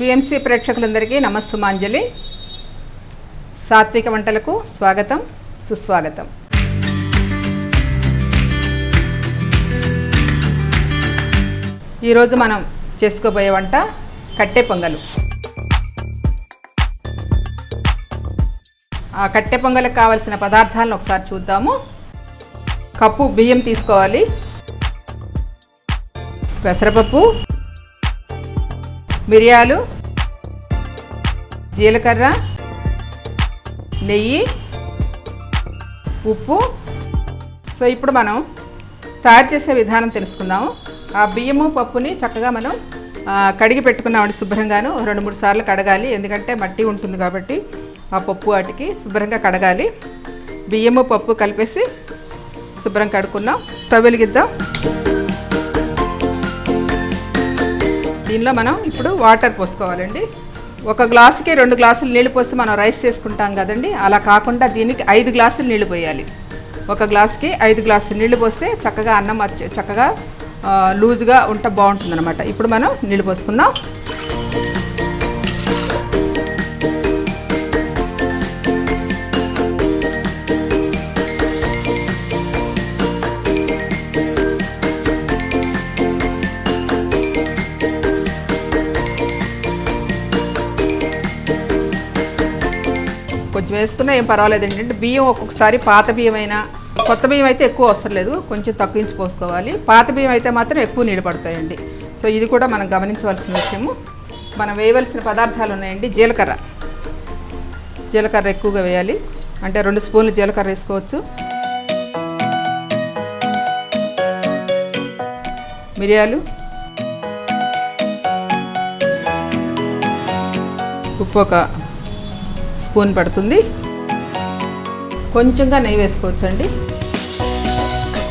PMC ప్రేక్షకులందరికీ నమస్సుమాంజలి. సాత్విక వంటలకు స్వాగతం, సుస్వాగతం. ఈరోజు మనం చేసుకోబోయే వంట కట్టె పొంగలు. ఆ కట్టె పొంగలకు కావాల్సిన పదార్థాలను ఒకసారి చూద్దాము. కప్పు బియ్యం తీసుకోవాలి, పెసరపప్పు, మిరియాలు, జీలకర్ర, నెయ్యి, ఉప్పు. సో ఇప్పుడు మనం తయారు చేసే విధానం తెలుసుకుందాము. ఆ బియ్యము పప్పుని చక్కగా మనం కడిగి పెట్టుకున్నామండి. శుభ్రంగాను 2-3 సార్లు కడగాలి, ఎందుకంటే మట్టి ఉంటుంది కాబట్టి ఆ పప్పు వాటికి శుభ్రంగా కడగాలి. బియ్యము పప్పు కలిపేసి శుభ్రం కడుక్కున్నాం. స్టవ్ వెలిగిద్దాం. దీనిలో మనం ఇప్పుడు వాటర్ పోసుకోవాలండి. 1 గ్లాసుకి 2 గ్లాసులు నీళ్ళు పోసి మనం రైస్ చేసుకుంటాం కదండి, అలా కాకుండా దీనికి 5 గ్లాసులు నీళ్ళు పోయాలి. 1 గ్లాసుకి 5 గ్లాసులు నీళ్ళు పోస్తే చక్కగా అన్నం చక్కగా లూజుగా ఉంటే బాగుంటుంది అనమాట. ఇప్పుడు మనం నీళ్ళు పోసుకుందాం. కొంచెం వేసుకున్నా ఏం పర్వాలేదు. ఏంటంటే బియ్యం ఒక్కొక్కసారి పాత బియ్యం అయినా, కొత్త బియ్యం అయితే ఎక్కువ అవసరం లేదు, కొంచెం తగ్గించి పోసుకోవాలి. పాత బియ్యం అయితే మాత్రం ఎక్కువ నీళ్ళు పడతాయండి. సో ఇది కూడా మనం గమనించవలసిన విషయము. మనం వేయవలసిన పదార్థాలు ఉన్నాయండి. జీలకర్ర ఎక్కువగా వేయాలి, అంటే 2 స్పూన్లు జీలకర్ర వేసుకోవచ్చు. మిరియాలు, ఉప్పు 1 స్పూన్ పడుతుంది. కొంచెంగా నెయ్యి వేసుకోవచ్చండి.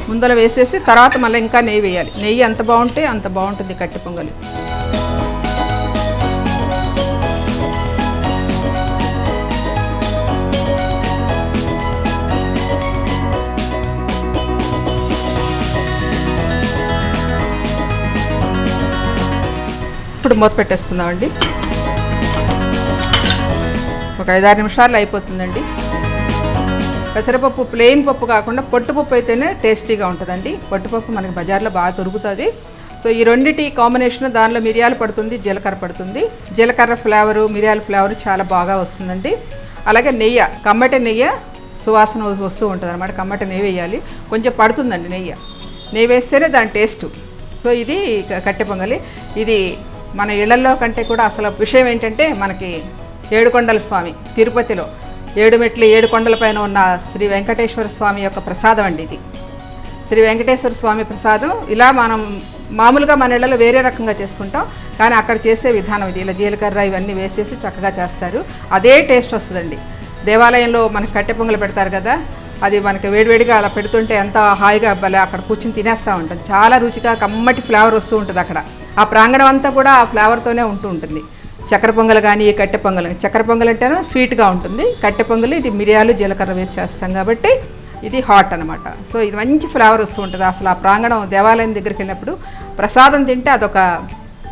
ముందర వేసేసి తర్వాత మళ్ళీ ఇంకా నెయ్యి వేయాలి. నెయ్యి ఎంత బాగుంటే అంత బాగుంటుంది కట్టె పొంగలి. ఇప్పుడు మూత పెట్టేసుకుందామండి. ఒక 5-6 నిమిషాలు అయిపోతుందండి. పెసరపప్పు ప్లెయిన్ పప్పు కాకుండా పొట్టుపప్పు అయితేనే టేస్టీగా ఉంటుందండి. పొట్టుపప్పు మనకి బజార్లో బాగా దొరుకుతుంది. సో ఈ రెండిటి కాంబినేషన్, దానిలో మిరియాలు పడుతుంది, జీలకర్ర పడుతుంది. జీలకర్ర ఫ్లేవరు, మిరియాల ఫ్లేవరు చాలా బాగా వస్తుందండి. అలాగే నెయ్యి, కమ్మటి నెయ్యి సువాసన వస్తూ ఉంటుంది అనమాట. కమ్మటి నెయ్యి వేయాలి, కొంచెం పడుతుందండి నెయ్యి వేస్తేనే దాని టేస్టు. సో ఇది కట్టె పొంగలి. ఇది మన ఇళ్లల్లో కంటే కూడా అసలు విషయం ఏంటంటే, మనకి ఏడుకొండల స్వామి తిరుపతిలో 7 మెట్లు 7 కొండల పైన ఉన్న శ్రీ వెంకటేశ్వర స్వామి యొక్క ప్రసాదం అండి ఇది. శ్రీ వెంకటేశ్వర స్వామి ప్రసాదం. ఇలా మనం మామూలుగా మన ఇళ్లలో వేరే రకంగా చేసుకుంటాం, కానీ అక్కడ చేసే విధానం ఇది. ఇలా జీలకర్ర ఇవన్నీ వేసేసి చక్కగా చేస్తారు. అదే టేస్ట్ వస్తుందండి. దేవాలయంలో మనకి కట్టె పొంగలు పెడతారు కదా, అది మనకి వేడివేడిగా అలా పెడుతుంటే ఎంత హాయిగా భలే అక్కడ కూర్చుని తినేస్తూ ఉంటుంది. చాలా రుచిగా కమ్మటి ఫ్లేవర్ వస్తూ ఉంటుంది అక్కడ. ఆ ప్రాంగణం అంతా కూడా ఆ ఫ్లేవర్తోనే ఉంటుంది. చక్కెర పొంగల్ కానీ ఈ కట్టె పొంగల్, చక్కెర పొంగల్ అంటేనో స్వీట్గా ఉంటుంది. కట్టె పొంగల్ ఇది మిరియాలు జీలకర్ర వేసి చేస్తాం కాబట్టి ఇది హాట్ అనమాట. సో ఇది మంచి ఫ్లేవర్ వస్తూ ఉంటుంది. అసలు ఆ ప్రాంగణం దేవాలయం దగ్గరికి వెళ్ళినప్పుడు ప్రసాదం తింటే అదొక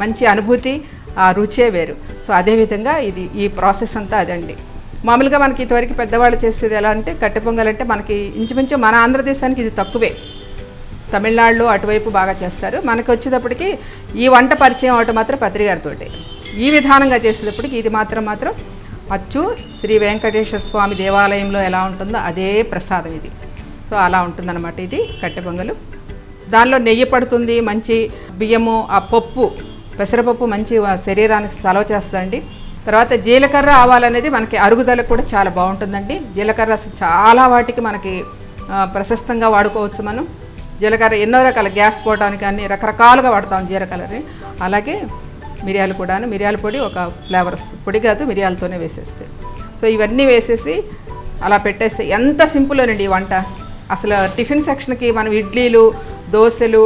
మంచి అనుభూతి, ఆ రుచే వేరు. సో అదేవిధంగా ఇది ఈ ప్రాసెస్ అంతా అదండి. మామూలుగా మనకి ఇంతవరకు పెద్దవాళ్ళు చేసేది ఎలా అంటే, కట్టె పొంగల్ అంటే మనకి ఇంచుమించు మన ఆంధ్రదేశానికి ఇది తక్కువే. తమిళనాడులో అటువైపు బాగా చేస్తారు. మనకి వచ్చేటప్పటికి ఈ వంట పరిచయం అవటం మాత్రం పత్రిగారితోటి. ఈ విధానంగా చేసేటప్పటికి ఇది మాత్రం అచ్చు శ్రీ వెంకటేశ్వర స్వామి దేవాలయంలో ఎలా ఉంటుందో అదే ప్రసాదం ఇది. సో అలా ఉంటుందన్నమాట ఇది కట్టె పొంగలు. దానిలో నెయ్యి పడుతుంది, మంచి బియ్యము, ఆ పప్పు పెసరపప్పు మంచి శరీరానికి చలవ చేస్తుందండి. తర్వాత జీలకర్ర ఆవాలనేది మనకి అరుగుదలకు కూడా చాలా బాగుంటుందండి. జీలకర్ర చాలా వాటికి మనకి ప్రశస్తంగా వాడుకోవచ్చు మనం. జీలకర్ర ఎన్నో రకాల గ్యాస్ పోవడానికి అన్ని రకరకాలుగా వాడతాం జీలకర్రని. అలాగే మిరియాలు కూడాను, మిరియాల పొడి ఒక ఫ్లేవర్ వస్తుంది. పొడి కాదు, మిరియాలతోనే వేసేస్తే. సో ఇవన్నీ వేసేసి అలా పెట్టేస్తే ఎంత సింపుల్నండి ఈ వంట. అసలు టిఫిన్ సెక్షన్కి మనం ఇడ్లీలు, దోశలు,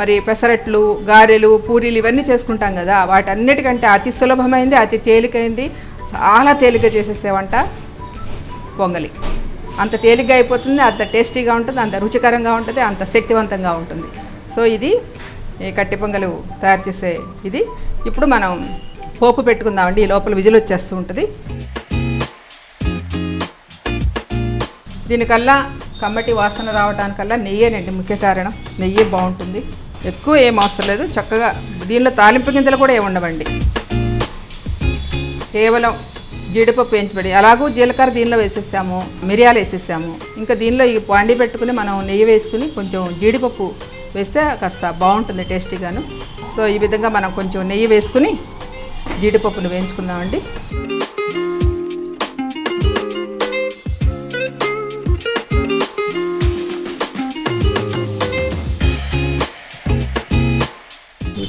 మరి పెసరట్లు, గారెలు, పూరీలు ఇవన్నీ చేసుకుంటాం కదా, వాటన్నిటికంటే అతి సులభమైంది, అతి తేలికైంది, చాలా తేలిగ్గా చేసేసే వంట పొంగలి. అంత తేలిగ్గా అయిపోతుంది, అంత టేస్టీగా ఉంటుంది, అంత రుచికరంగా ఉంటుంది, అంత శక్తివంతంగా ఉంటుంది. సో ఇది ఈ కట్టె పొంగలు తయారు చేసే ఇది. ఇప్పుడు మనం పోపు పెట్టుకుందామండి. ఈ లోపల విజిల్ వచ్చేస్తూ ఉంటుంది. దీనికల్లా కమ్మటి వాసన రావడానికల్లా నెయ్యేనండి ముఖ్య కారణం. నెయ్యి బాగుంటుంది. ఎక్కువ ఏం అవసరం లేదు. చక్కగా దీనిలో తాలింపు గింజలు కూడా ఏమి ఉండవండి. కేవలం జీడిపప్పు వేయించబడి, అలాగూ జీలకర్ర దీనిలో వేసేసాము, మిరియాలు వేసేసాము. ఇంకా దీనిలో ఈ పాండి పెట్టుకుని మనం నెయ్యి వేసుకుని కొంచెం జీడిపప్పు వేస్తే కాస్త బాగుంటుంది టేస్టీగాను. సో ఈ విధంగా మనం కొంచెం నెయ్యి వేసుకుని జీడిపప్పును వేయించుకుందామండి.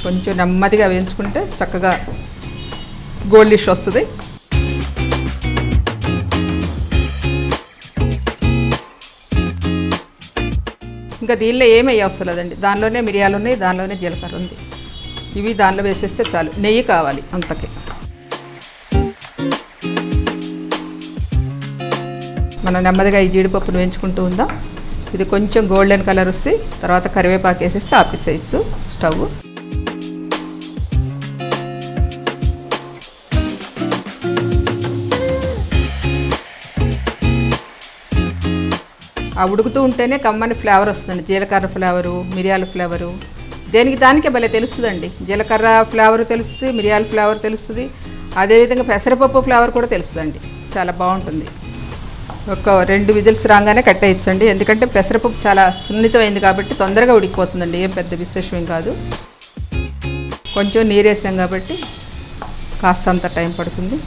కొంచెం నెమ్మదిగా వేయించుకుంటే చక్కగా గోల్డిష్ వస్తుంది. ఇంకా దీనిలో ఏమీ అవసరం లేదండి. దానిలోనే మిరియాలు ఉన్నాయి, దానిలోనే జీలకర్ర ఉంది. ఇవి దానిలో వేసేస్తే చాలు. నెయ్యి కావాలి అంతకి. మనం నెమ్మదిగా ఈ జీడిపప్పును వేయించుకుంటూ ఉందాం. ఇది కొంచెం గోల్డెన్ కలర్ వస్తే తర్వాత కరివేపాకు వేసేసి ఆపేసేయచ్చు స్టవ్. ఆ ఉడుకుతూ ఉంటేనే కమ్మని ఫ్లేవర్ వస్తుంది. జీలకర్ర ఫ్లేవరు, మిరియాల ఫ్లేవరు దేనికి దానికే భలే తెలుస్తుందండి. జీలకర్ర ఫ్లేవర్ తెలుస్తుంది, మిరియాల ఫ్లేవర్ తెలుస్తుంది, అదేవిధంగా పెసరపప్పు ఫ్లేవర్ కూడా తెలుస్తుందండి. చాలా బాగుంటుంది. ఒక 2 విజిల్స్ రాగానే కట్టేయచ్చండి. ఎందుకంటే పెసరపప్పు చాలా సున్నితమైంది కాబట్టి తొందరగా ఉడికిపోతుందండి. ఏం పెద్ద విశేషం కాదు. కొంచెం నీరు వేసాం కాబట్టి కాస్తంత టైం పడుతుంది.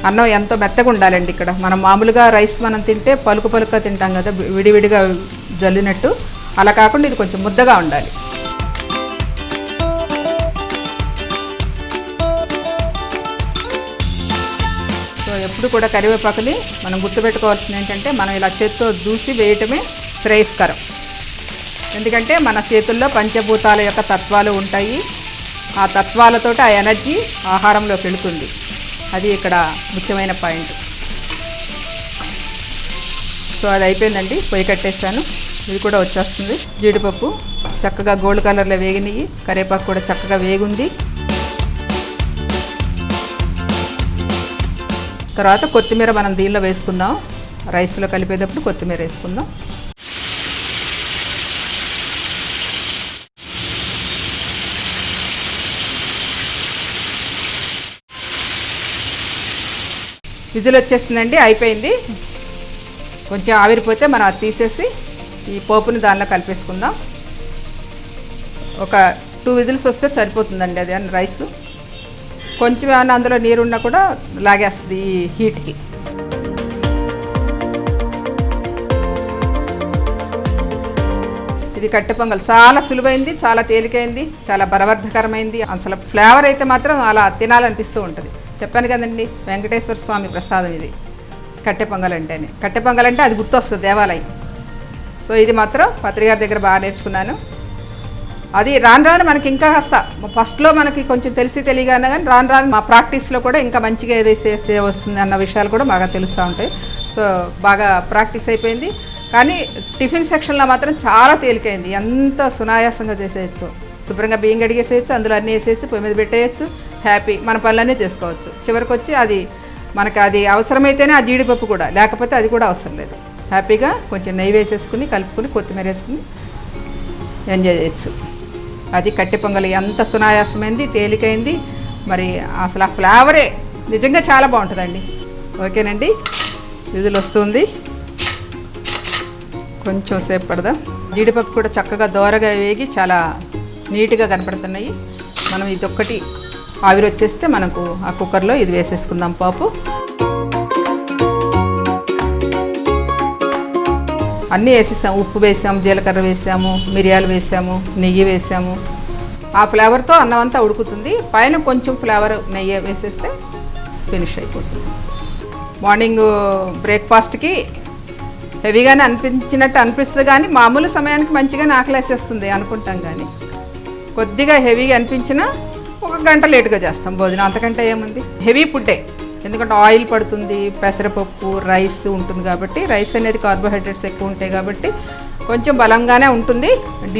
అన్నం ఎంతో మెత్తగా ఉండాలండి. ఇక్కడ మనం మామూలుగా రైస్ మనం తింటే పలుకు పలుకుగా తింటాం కదా, విడివిడిగా జల్లినట్టు. అలా కాకుండా ఇది కొంచెం ముద్దగా ఉండాలి. సో ఎప్పుడు కూడా కరివేపాకుని మనం గుర్తుపెట్టుకోవాల్సింది ఏంటంటే, మనం ఇలా చేత్తో దూసి వేయటమే శ్రేయస్కరం. ఎందుకంటే మన చేతుల్లో పంచభూతాల యొక్క తత్వాలు ఉంటాయి. ఆ తత్వాలతో ఆ ఎనర్జీ ఆహారంలోకి వెళుతుంది. అది ఇక్కడ ముఖ్యమైన పాయింట్. సో అది అయిపోయిందండి. పొయ్యి కట్టేస్తాను. ఇది కూడా వచ్చేస్తుంది. జీడిపప్పు చక్కగా గోల్డ్ కలర్లో వేగినాయి. కరివేపాకు కూడా చక్కగా వేగుంది. తర్వాత కొత్తిమీర మనం దీనిలో వేసుకుందాం. రైస్లో కలిపేటప్పుడు కొత్తిమీర వేసుకుందాం. విజిల్ వచ్చేస్తుందండి. అయిపోయింది. కొంచెం ఆవిరిపోతే మనం అది తీసేసి ఈ పోపుని దానిలో కలిపేసుకుందాం. ఒక 2 విజిల్స్ వస్తే సరిపోతుందండి. అది అని రైస్ కొంచెం ఏమైనా అందులో నీరున్నా కూడా లాగేస్తుంది ఈ హీట్కి. ఇది కట్టె పొంగల్ చాలా సులువైంది, చాలా తేలికైంది, చాలా బలవర్ధకరమైంది. అసలు ఫ్లేవర్ అయితే మాత్రం అలా తినాలనిపిస్తూ ఉంటుంది. చెప్పాను కదండి, వెంకటేశ్వర స్వామి ప్రసాదం ఇది కట్టె పొంగల్ అంటేనే. కట్టె పొంగల్ అంటే అది గుర్తొస్తుంది, దేవాలయం. సో ఇది మాత్రం పత్రిగారి దగ్గర బాగా నేర్చుకున్నాను. అది రాను రాను మనకి ఇంకా కాస్త ఫస్ట్లో మనకి కొంచెం తెలియగానే కానీ రాను రాను మా ప్రాక్టీస్లో కూడా ఇంకా మంచిగా ఏదైతే వస్తుంది అన్న విషయాలు కూడా బాగా తెలుస్తూ ఉంటాయి. సో బాగా ప్రాక్టీస్ అయిపోయింది. కానీ టిఫిన్ సెక్షన్లో మాత్రం చాలా తేలికైంది. ఎంత సునాయాసంగా చేసేయచ్చు. శుభ్రంగా బియ్యం కడిగేసేయచ్చు, అందులో అన్నీ వేసేయచ్చు, పొయ్యి మీద పెట్టేయచ్చు, హ్యాపీ మన పనులన్నీ చేసుకోవచ్చు. చివరికి వచ్చి అది మనకు అది అవసరమైతేనే ఆ జీడిపప్పు కూడా, లేకపోతే అది కూడా అవసరం లేదు. హ్యాపీగా కొంచెం నెయ్యి వేసేసుకుని కలుపుకుని కొత్తిమీర వేసుకుని ఎంజాయ్ చేయొచ్చు. అది కట్టె పొంగలి ఎంత సునాయాసమైంది, తేలికైంది. మరి అసలు ఆ ఫ్లేవరే నిజంగా చాలా బాగుంటుందండి. ఓకేనండి, విజిల్ వస్తుంది. కొంచెం సేపు పడదాం. జీడిపప్పు కూడా చక్కగా దోరగా వేగి చాలా నీట్గా కనపడుతున్నాయి. మనం ఇదొక్కటి ఆవిరి వచ్చేస్తే మనకు ఆ కుక్కర్లో ఇది వేసేసుకుందాం పోపు. అన్నీ వేసేసాము. ఉప్పు వేసాము, జీలకర్ర వేసాము, మిరియాలు వేసాము, నెయ్యి వేసాము. ఆ ఫ్లేవర్తో అన్నం అంతా ఉడుకుతుంది. పైన కొంచెం ఫ్లేవర్ నెయ్యి వేసేస్తే ఫినిష్ అయిపోతుంది. మార్నింగ్ బ్రేక్ఫాస్ట్కి హెవీగానే అనిపించినట్టు అనిపిస్తుంది, కానీ మామూలు సమయానికి మంచిగానే ఆకలేసేస్తుంది అనుకుంటాం. కానీ కొద్దిగా హెవీగా అనిపించినా 1 గంట లేటుగా చేస్తాం భోజనం. అంతకంటే ఏముంది, హెవీ ఫుడ్డే. ఎందుకంటే ఆయిల్ పడుతుంది, పెసరపప్పు, రైస్ ఉంటుంది కాబట్టి, రైస్ అనేది కార్బోహైడ్రేట్స్ ఎక్కువ ఉంటాయి కాబట్టి కొంచెం బలంగానే ఉంటుంది.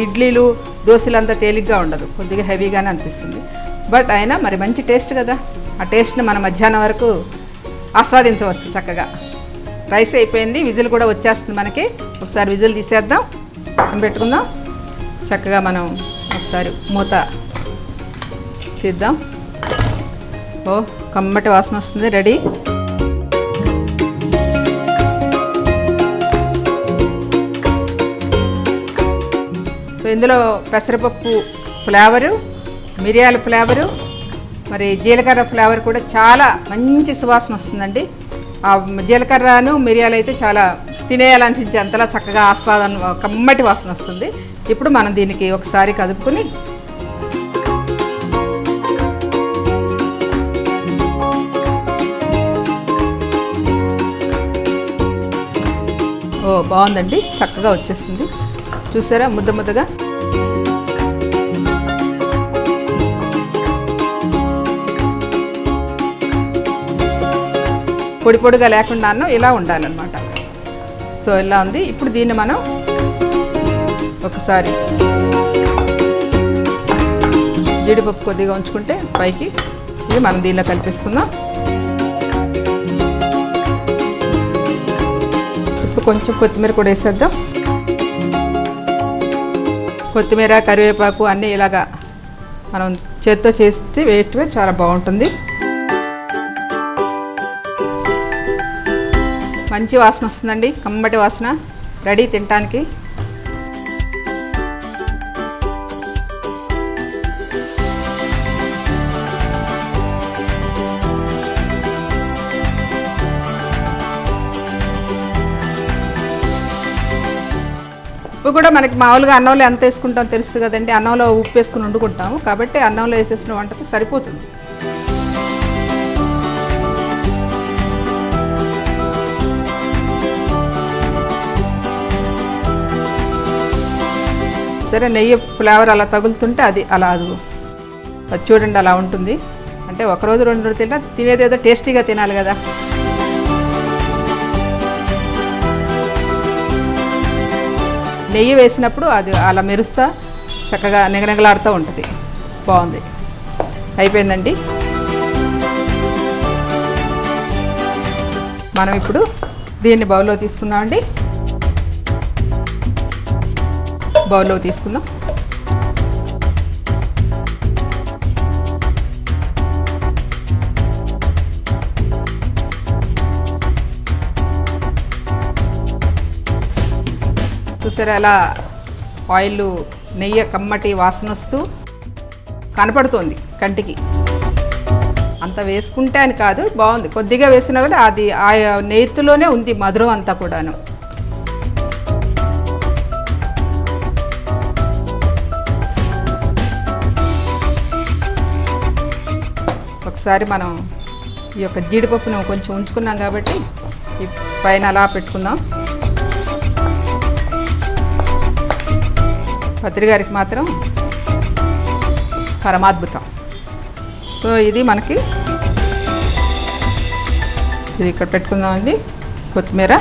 ఇడ్లీలు దోశలు అంతా తేలిగ్గా ఉండదు, కొద్దిగా హెవీగానే అనిపిస్తుంది. బట్ అయినా మరి మంచి టేస్ట్ కదా, ఆ టేస్ట్ని మనం మధ్యాహ్నం వరకు ఆస్వాదించవచ్చు చక్కగా. రైస్ అయిపోయింది, విజిల్ కూడా వచ్చేస్తుంది మనకి. ఒకసారి విజిల్ తీసేద్దాం, పెట్టుకుందాం. చక్కగా మనం ఒకసారి మూత తీద్దాం. ఓ కమ్మటి వాసన వస్తుంది, రెడీ. సో ఇందులో పెసరపప్పు ఫ్లేవరు, మిరియాల ఫ్లేవరు, మరి జీలకర్ర ఫ్లేవర్ కూడా చాలా మంచి సువాసన వస్తుందండి. ఆ జీలకర్రను మిరియాలు అయితే చాలా తినేయాలనిపించే అంతలా చక్కగా ఆస్వాదన, కమ్మటి వాసన వస్తుంది. ఇప్పుడు మనం దీనికి ఒకసారి కదుపుకొని ఓ బాగుందండి, చక్కగా వచ్చేస్తుంది. చూసారా ముద్ద ముద్దగా. పొడి పొడిగా లేకుండా ఇలా ఉండాలన్నమాట. సో ఇలా ఉంది. ఇప్పుడు దీన్ని మనం ఒకసారి జీడిపప్పు కొద్దిగా ఉంచుకుంటే పైకి, ఇది మనం దీనిలో కలిపేసుకుందాం. ఇప్పుడు కొంచెం కొత్తిమీర కూడా వేసేద్దాం. కొత్తిమీర, కరివేపాకు అన్నీ ఇలాగా మనం చేత్తో చేస్తే వేయటమే చాలా బాగుంటుంది. మంచి వాసన వస్తుందండి, కమ్మటి వాసన. రెడీ తినటానికి. ఉప్పు కూడా మనకి మామూలుగా అన్నంలో ఎంత వేసుకుంటాం తెలుసు కదండి. అన్నంలో ఉప్పు వేసుకుని వండుకుంటాము, కాబట్టి అన్నంలో వేసేసిన వంటతో సరిపోతుంది. సరే, నెయ్యి ఫ్లేవర్ అలా తగులుతుంటే అది చూడండి అలా ఉంటుంది. అంటే ఒకరోజు 2 రోజులు తిన్నా, తినేదేదో టేస్టీగా తినాలి కదా. నెయ్యి వేసినప్పుడు అది అలా మెరుస్తా చక్కగా నిగనిగలాడుతూ ఉంటుంది. బాగుంది, అయిపోయిందండి. మనం ఇప్పుడు దీన్ని బౌల్లో తీసుకుందామండి. బౌల్లో తీసుకుందాం. చూసారా అలా ఆయిల్, నెయ్యి కమ్మటి వాసన వస్తూ కనపడుతుంది కంటికి. అంత వేసుకుంటే అని కాదు, బాగుంది. కొద్దిగా వేసినా కూడా అది ఆ నెయ్యిలోనే ఉంది మధురం అంతా కూడాను. ఒకసారి మనం ఈ యొక్క జీడిపప్పును కొంచెం ఉంచుకున్నాం కాబట్టి ఈ పైన అలా పెట్టుకుందాం. పత్రిగారికి మాత్రం పరమాద్భుతం. సో ఇది మనకి ఇది ఇక్కడ పెట్టుకుందామండి. కొత్తిమీర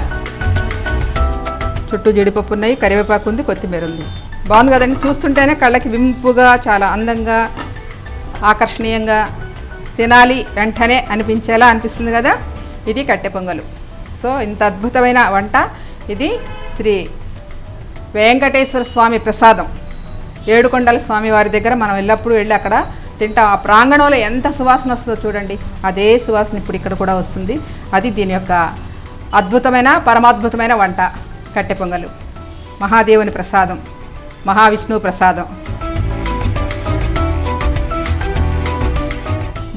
చుట్టూ జీడిపప్పు ఉన్నాయి, కరివేపాకు ఉంది, కొత్తిమీర ఉంది. బాగుంది కదండి. చూస్తుంటేనే కళ్ళకి వింపుగా, చాలా అందంగా, ఆకర్షణీయంగా, తినాలి వెంటనే అనిపించేలా అనిపిస్తుంది కదా. ఇది కట్టె పొంగలు. సో ఇంత అద్భుతమైన వంట ఇది. శ్రీ వెంకటేశ్వర స్వామి ప్రసాదం. ఏడుకొండల స్వామి వారి దగ్గర మనం ఎల్లప్పుడూ వెళ్ళి అక్కడ తింటాం. ఆ ప్రాంగణంలో ఎంత సువాసన వస్తుందో చూడండి. అదే సువాసన ఇప్పుడు ఇక్కడ కూడా వస్తుంది. అది దీని యొక్క అద్భుతమైన, పరమాద్భుతమైన వంట కట్టె పొంగలు. మహాదేవుని ప్రసాదం, మహావిష్ణువు ప్రసాదం.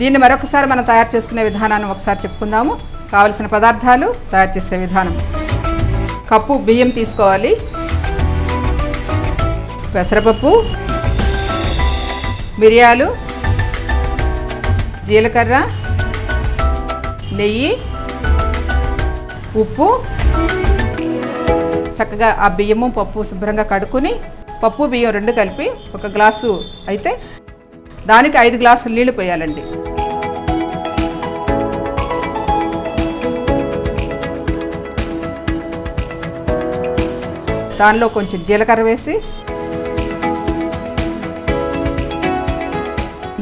దీన్ని మరొకసారి మనం తయారు చేసుకునే విధానాన్ని ఒకసారి చెప్పుకుందాము. కావలసిన పదార్థాలు, తయారు చేసే విధానం. కప్పు బియ్యం తీసుకోవాలి, పెసరపప్పు, మిరియాలు, జీలకర్ర, నెయ్యి, ఉప్పు. చక్కగా ఆ బియ్యము పప్పు శుభ్రంగా కడుక్కుని, పప్పు బియ్యం 2 కలిపి 1 గ్లాసు అయితే దానికి 5 గ్లాసులు నీళ్లు పోయాలండి. దానిలో కొంచెం జీలకర్ర వేసి,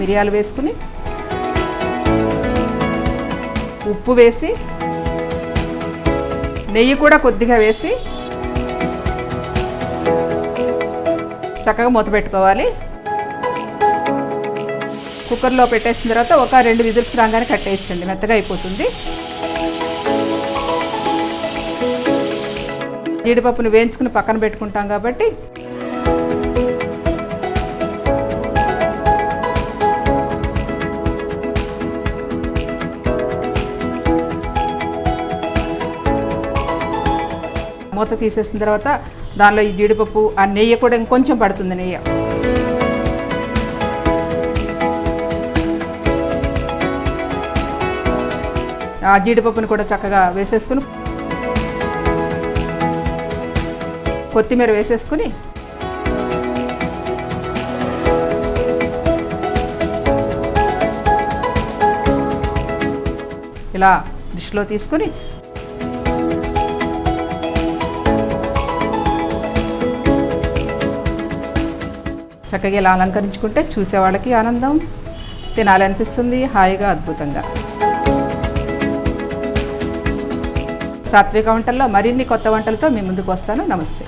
మిరియాలు వేసుకుని, ఉప్పు వేసి, నెయ్యి కూడా కొద్దిగా వేసి చక్కగా మూత పెట్టుకోవాలి. కుక్కర్లో పెట్టేసిన తర్వాత ఒక 2 విజిల్స్ రాగానే కట్టేయచ్చండి, మెత్తగా అయిపోతుంది. జీడిపప్పును వేయించుకుని పక్కన పెట్టుకుంటాం కాబట్టి మూత తీసేసిన తర్వాత దానిలో ఈ జీడిపప్పు, ఆ నెయ్యి కూడా ఇంకొంచెం పడుతుంది. నెయ్యి ఆ జీడిపప్పుని కూడా చక్కగా వేసేసుకుని, కొత్తిమీర వేసేసుకుని, ఇలా డిష్లో తీసుకుని చక్కగా ఇలా అలంకరించుకుంటే చూసేవాళ్ళకి ఆనందం, తినాలనిపిస్తుంది హాయిగా, అద్భుతంగా. సాత్విక వంటల్లో మరిన్ని కొత్త వంటలతో మీ ముందుకు వస్తాను. నమస్తే.